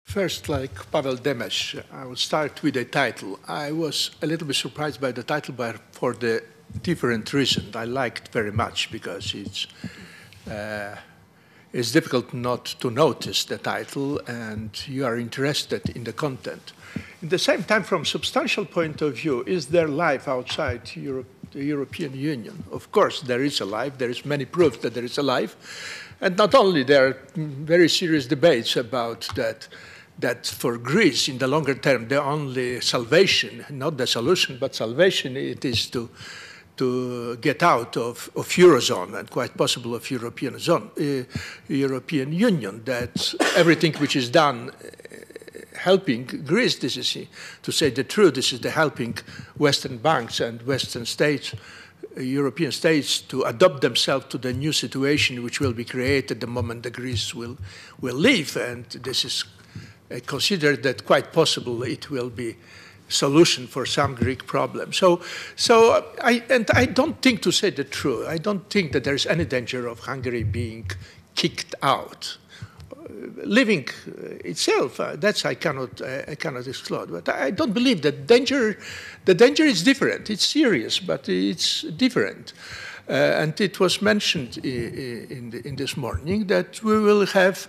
First, like Pavel Demes, I will start with the title. I was a little bit surprised by the title, but for the different reason. I liked very much because it's difficult not to notice the title, and you are interested in the content. At the same time, from substantial point of view, is there life outside Europe, the European Union? Of course, there is a life. There is many proof that there is a life. And not only, there are very serious debates about that for Greece, in the longer term, the only salvation, not the solution, but salvation, it is to get out of Eurozone and quite possible of European Union, that everything which is done helping Greece, this is, to say the truth, this is the helping Western banks and Western states, European states to adapt themselves to the new situation which will be created the moment the Greece will leave. And this is considered that quite possible it will be solution for some Greek problem. I don't think, to say the truth, I don't think that there is any danger of Hungary being kicked out. Living itself, that's I cannot exclude. But I don't believe that the danger is different. It's serious, but it's different. And it was mentioned in this morning that we will have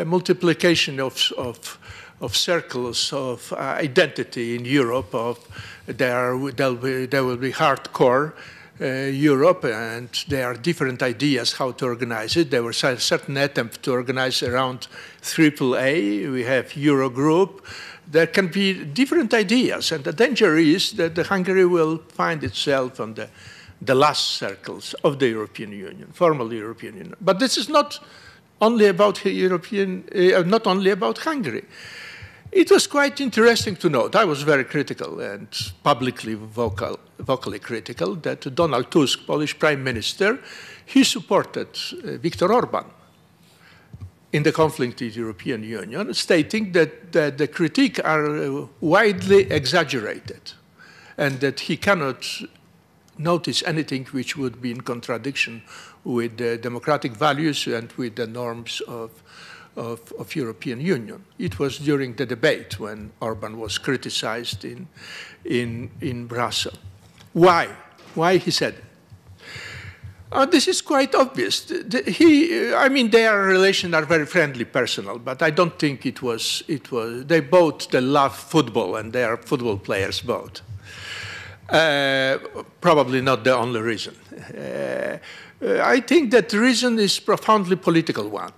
multiplication of circles of identity in Europe. There will be hardcore Europe, and there are different ideas how to organize it. There were certain attempts to organize around AAA. We have Eurogroup. There can be different ideas, and the danger is that Hungary will find itself on the last circles of the European Union, formal European Union. But this is not only about not only about Hungary. It was quite interesting to note. I was very critical and publicly vocally critical that Donald Tusk, Polish Prime Minister, he supported Viktor Orbán in the conflict in the European Union, stating that the critiques are widely exaggerated and that he cannot notice anything which would be in contradiction with the democratic values and with the norms of European Union. It was during the debate when Orbán was criticized in Brussels. Why? Why he said it? This is quite obvious. I mean, their relations are very friendly, personal, but I don't think it was. They both love football, and they are football players both. Probably not the only reason. I think that the reason is profoundly political one.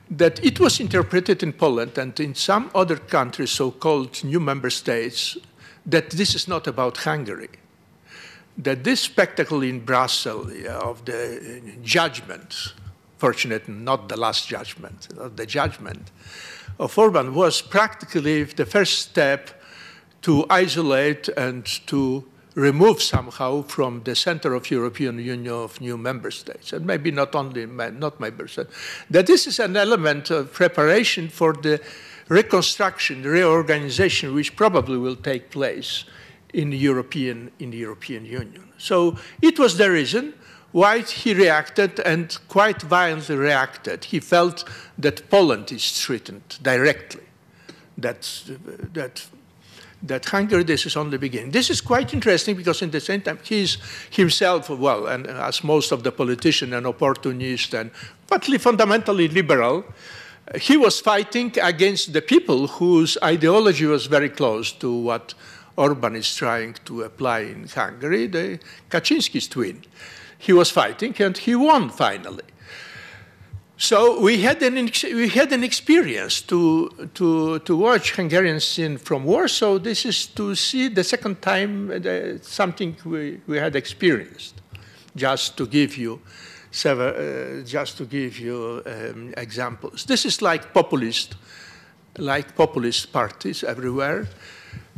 That it was interpreted in Poland and in some other countries, so-called new member states, that this is not about Hungary. That this spectacle in Brussels of the judgment, fortunately not the last judgment, the judgment of Orbán was practically the first step to isolate and to remove somehow from the center of European Union of new member states, and maybe not only not member states. That this is an element of preparation for the reconstruction, the reorganization, which probably will take place in the European Union. So it was the reason why he reacted, and quite violently reacted. He felt that Poland is threatened directly. That Hungary, this is only the beginning. This is quite interesting because at the same time, he's himself, well, and as most of the politicians, an opportunist and partly fundamentally liberal, he was fighting against the people whose ideology was very close to what Orbán is trying to apply in Hungary, the Kaczynski's twin. He was fighting, and he won finally. So we had an experience to watch Hungarian scene from Warsaw. This is to see the second time something we had experienced. Just to give you examples. This is like populist parties everywhere.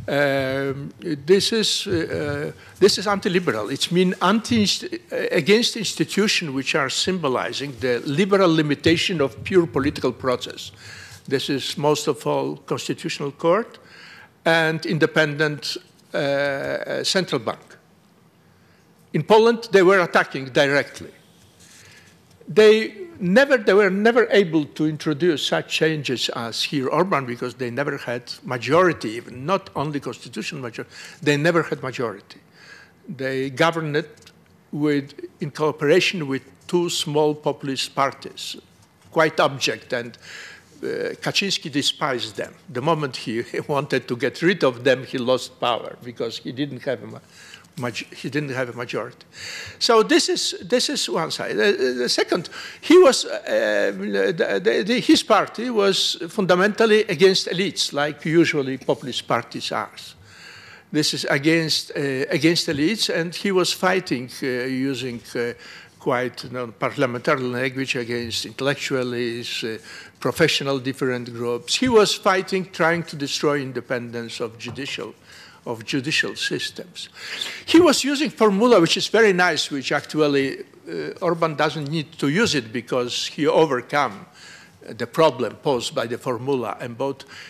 This is anti-liberal. It means against institutions which are symbolizing the liberal limitation of pure political process. This is most of all constitutional court and independent central bank. In Poland, they were attacking directly. they were never able to introduce such changes as here Orbán, because they never had majority, even not only constitutional majority, they never had majority. They governed it in cooperation with two small populist parties, quite abject, and Kaczynski despised them. The moment he wanted to get rid of them, he lost power because he didn't have a majority. So this is one side. The second, his party was fundamentally against elites, like usually populist parties are. This is against elites, and he was fighting using quite parliamentary language against intellectuals, professional different groups. He was fighting, trying to destroy independence of judicial systems. He was using formula which is very nice, which actually Orbán doesn't need to use it because he overcome the problem posed by the formula, and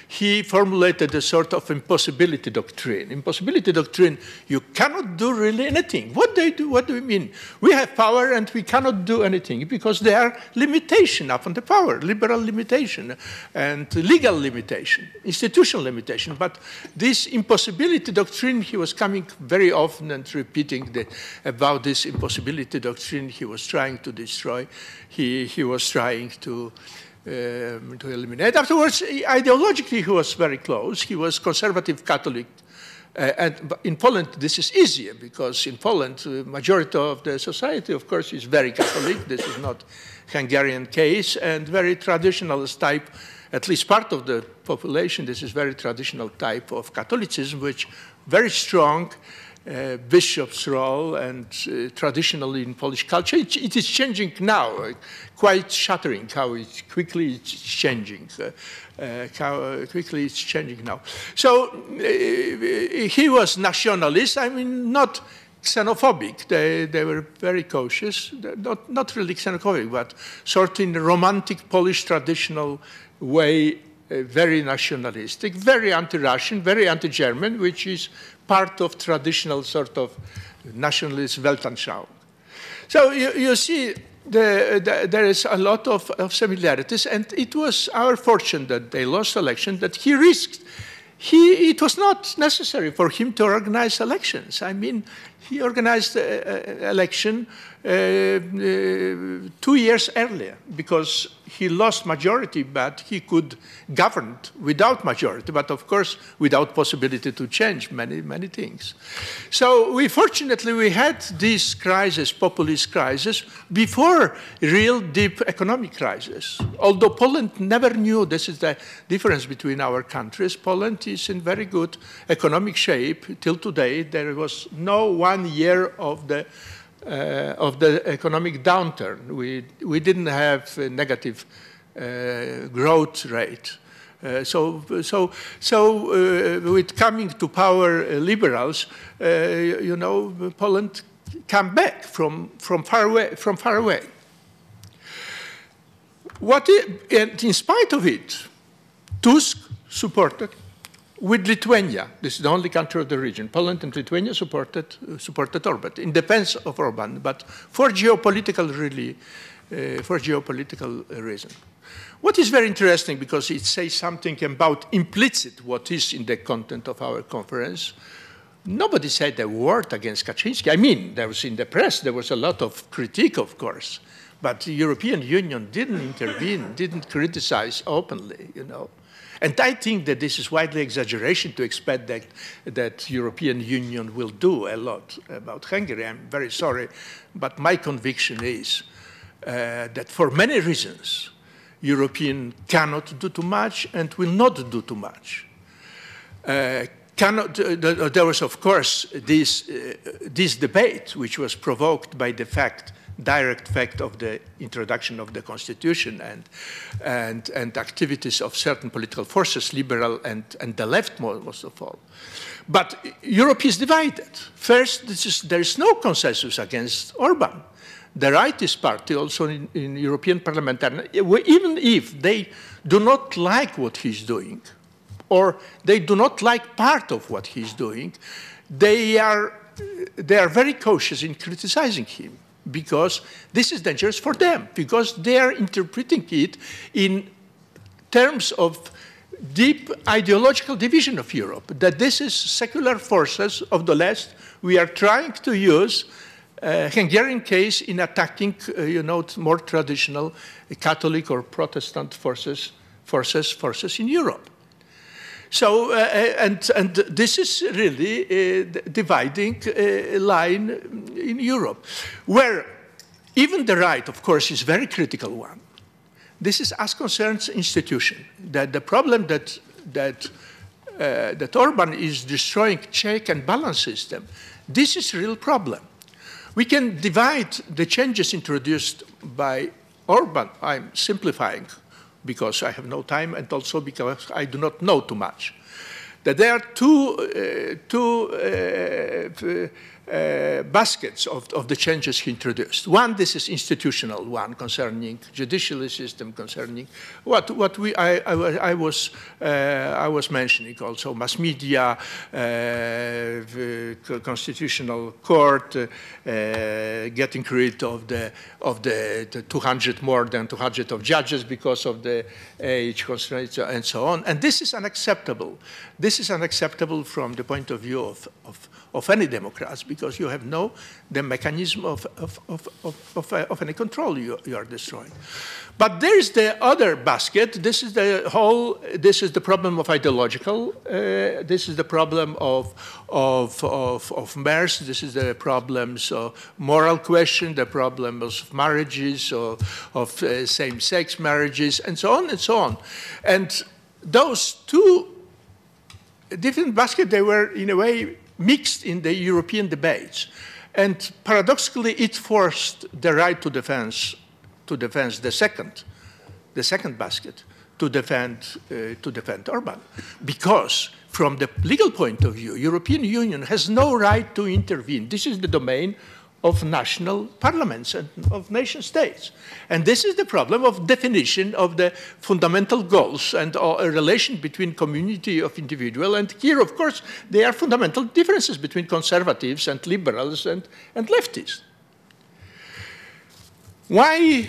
he formulated a sort of impossibility doctrine. Impossibility doctrine, you cannot do really anything. What do we mean? We have power and we cannot do anything because there are limitations upon the power, liberal limitation and legal limitation, institutional limitation. But this impossibility doctrine, he was coming very often and repeating about this impossibility doctrine he was trying to destroy, he was trying to eliminate. Afterwards, ideologically, he was very close. He was conservative Catholic. And in Poland, this is easier because in Poland, the majority of the society, of course, is very Catholic. This is not Hungarian case, and very traditional type, at least part of the population, this is very traditional type of Catholicism, which very strong bishop's role, and traditionally in Polish culture, it is changing now, quite shattering how quickly it's changing. How quickly it's changing now. So he was nationalist, I mean, not xenophobic. They were very cautious, not really xenophobic, but sort of in the romantic Polish traditional way, very nationalistic, very anti-Russian, very anti-German, which is part of traditional sort of nationalist Weltanschauung. So you see, there is a lot of similarities, and it was our fortune that they lost election, that he risked. It was not necessary for him to organize elections. I mean, he organized election 2 years earlier because he lost majority, but he could govern without majority, but of course without possibility to change many things. So fortunately we had this crisis, populist crisis, before real deep economic crisis. Although Poland never knew, this is the difference between our countries, Poland is in very good economic shape till today. There was no 1 year of the economic downturn. We didn't have a negative growth rate. So with coming to power liberals, Poland came back from far away. And in spite of it, Tusk supported with Lithuania. This is the only country of the region. Poland and Lithuania supported Orbán in defense of Orbán, but for geopolitical reason. What is very interesting, because it says something about implicit what is in the content of our conference. Nobody said a word against Kaczynski. I mean, there was in the press, there was a lot of critique, of course, but the European Union didn't intervene, didn't criticize openly, And I think that this is widely exaggeration to expect that European Union will do a lot about Hungary. I'm very sorry, but my conviction is that for many reasons, European cannot do too much and will not do too much. There was, of course, this debate, which was provoked by the direct fact of the introduction of the constitution and activities of certain political forces, liberal and the left most of all. But Europe is divided. First, there is no consensus against Orbán. The rightist party also in European parliament, even if they do not like what he's doing, or they do not like part of what he's doing, they are very cautious in criticizing him, because this is dangerous for them, because they are interpreting it in terms of deep ideological division of Europe, that this is secular forces of the left we are trying to use Hungarian case in attacking, more traditional Catholic or Protestant forces in Europe. So, and this is really a dividing line in Europe, where even the right, of course, is a very critical one. This is as concerns institution, that the problem that Orbán is destroying check and balance system, this is a real problem. We can divide the changes introduced by Orbán. I'm simplifying because I have no time and also because I do not know too much. That there are two baskets of the changes he introduced. One, this is institutional one concerning judicial system, concerning what I was mentioning also, mass media, constitutional court, getting rid of the 200 more than 200 of judges because of the age constraints and so on. And this is unacceptable. This is unacceptable from the point of view of any Democrats, because you have the mechanism of any control you are destroying. But there is the other basket. This is the problem of ideological. This is the problem of marriage. This is the problems of moral question, the problems of marriages, of same-sex marriages, and so on and so on. And those two different baskets, they were in a way mixed in the European debates. And paradoxically, it forced the right to defense the second basket, to defend Orbán. Because from the legal point of view, European Union has no right to intervene. This is the domain of national parliaments and of nation states. And this is the problem of definition of the fundamental goals and a relation between community of individual. And here, of course, there are fundamental differences between conservatives and liberals and leftists. Why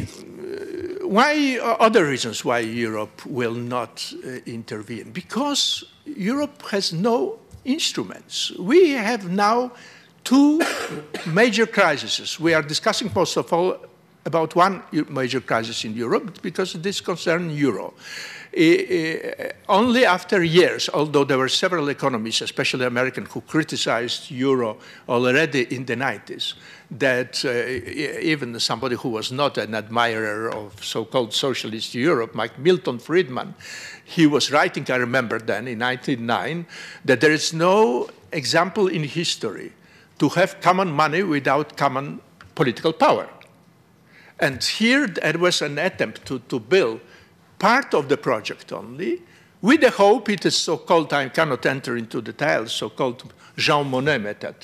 other reasons why Europe will not intervene? Because Europe has no instruments. We have now two major crises. We are discussing most of all about one major crisis in Europe because this concerns euro. Only after years, although there were several economists, especially American, who criticized euro already in the 90s, that even somebody who was not an admirer of so-called socialist Europe, like Milton Friedman, he was writing, I remember then, in 1909, that there is no example in history to have common money without common political power. And here there was an attempt to build part of the project only, with the hope, it is so-called, I cannot enter into details, so-called Jean Monnet method,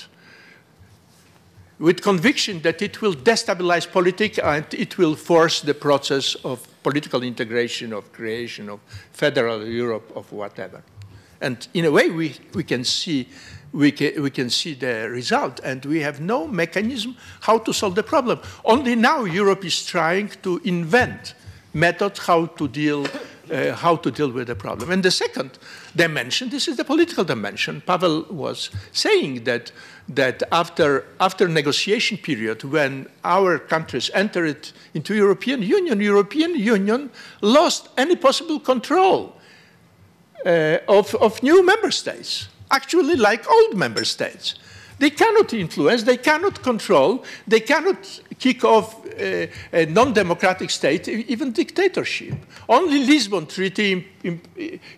with conviction that it will destabilize politics and it will force the process of political integration, of creation of federal Europe, of whatever. And in a way, we can see the result, and we have no mechanism how to solve the problem. Only now Europe is trying to invent methods how to deal with the problem. And the second dimension, this is the political dimension. Pavel was saying that after negotiation period, when our countries entered into European Union lost any possible control of new member states. Actually, like old member states. They cannot influence, they cannot control, they cannot kick off a non-democratic state, even dictatorship. Only Lisbon Treaty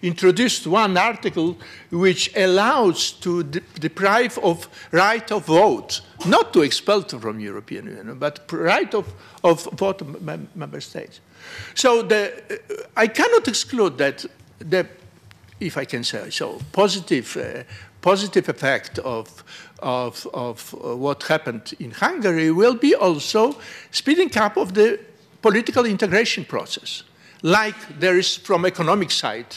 introduced one article which allows to deprive of right of vote, not to expel from European Union, but right of vote of member states. So I cannot exclude that if I can say so, positive effect of what happened in Hungary will be also speeding up of the political integration process. Like there is from economic side,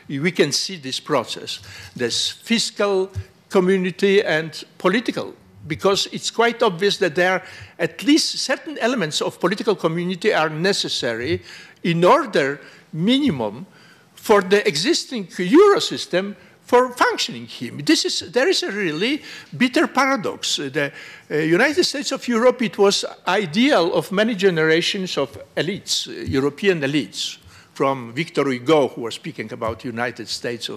we can see this process. There's fiscal community and political because it's quite obvious that there are at least certain elements of political community are necessary in order, minimum, for the existing Euro system for functioning here. There is a really bitter paradox. The United States of Europe, it was ideal of many generations of elites, European elites, from Victor Hugo, who was speaking about United States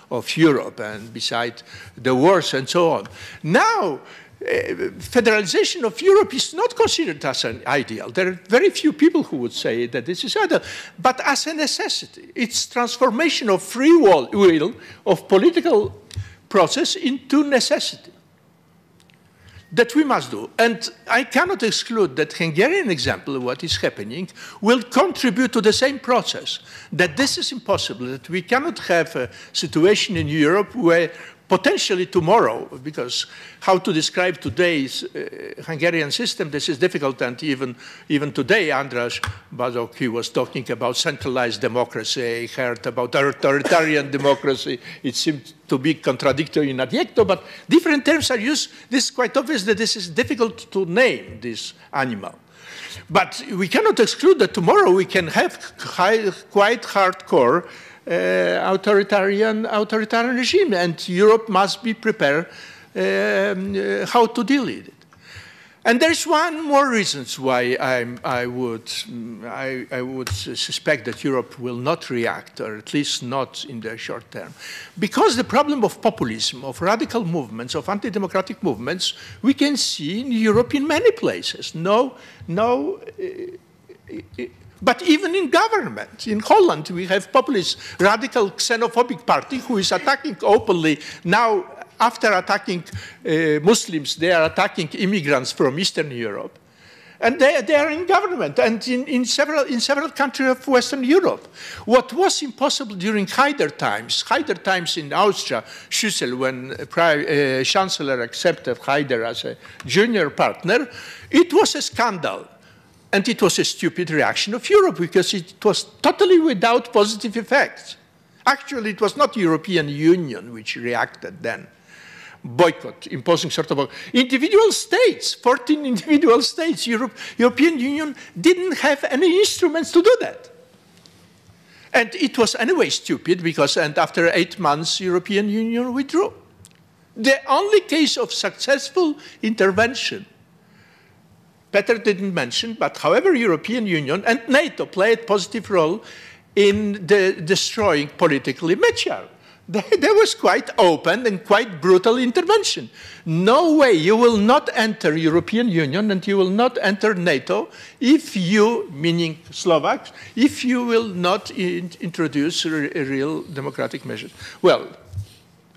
of Europe, and beside the wars and so on. Now, federalization of Europe is not considered as an ideal. There are very few people who would say that this is ideal, but as a necessity. It's transformation of free will of political process into necessity that we must do. And I cannot exclude that Hungarian example of what is happening will contribute to the same process, that this is impossible, that we cannot have a situation in Europe where potentially tomorrow, because how to describe today's Hungarian system, this is difficult, and even today, Andras Batory was talking about centralized democracy, I heard about authoritarian democracy. It seemed to be contradictory in adjecto, but different terms are used. This is quite obvious that this is difficult to name, this animal. But we cannot exclude that tomorrow we can have quite hardcore authoritarian regime, and Europe must be prepared how to deal with it. And there's one more reason why I would suspect that Europe will not react, or at least not in the short term. Because the problem of populism, of radical movements, of anti-democratic movements, we can see in Europe in many places. But even in government, in Holland, we have populist, radical, xenophobic party who is attacking openly. Now, after attacking Muslims, they are attacking immigrants from Eastern Europe. And they are in government, and in several countries of Western Europe. What was impossible during Haider times in Austria, Schüssel, when Chancellor accepted Haider as a junior partner, it was a scandal. And it was a stupid reaction of Europe because it was totally without positive effects. Actually, it was not European Union which reacted then. Boycott, imposing sort of individual states, 14 individual states. European Union didn't have any instruments to do that. And it was anyway stupid because, and after 8 months, European Union withdrew. The only case of successful intervention, Peter didn't mention, but however, European Union and NATO played a positive role in destroying political immature. There was quite open and quite brutal intervention. No way, you will not enter European Union and you will not enter NATO if you, meaning Slovaks, if you will not introduce real democratic measures. Well,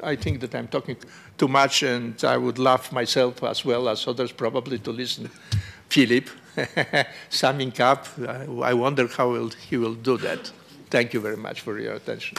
I think that I'm talking too much, and I would love myself as well as others probably to listen. Philip, summing up, I wonder how he will do that. Thank you very much for your attention.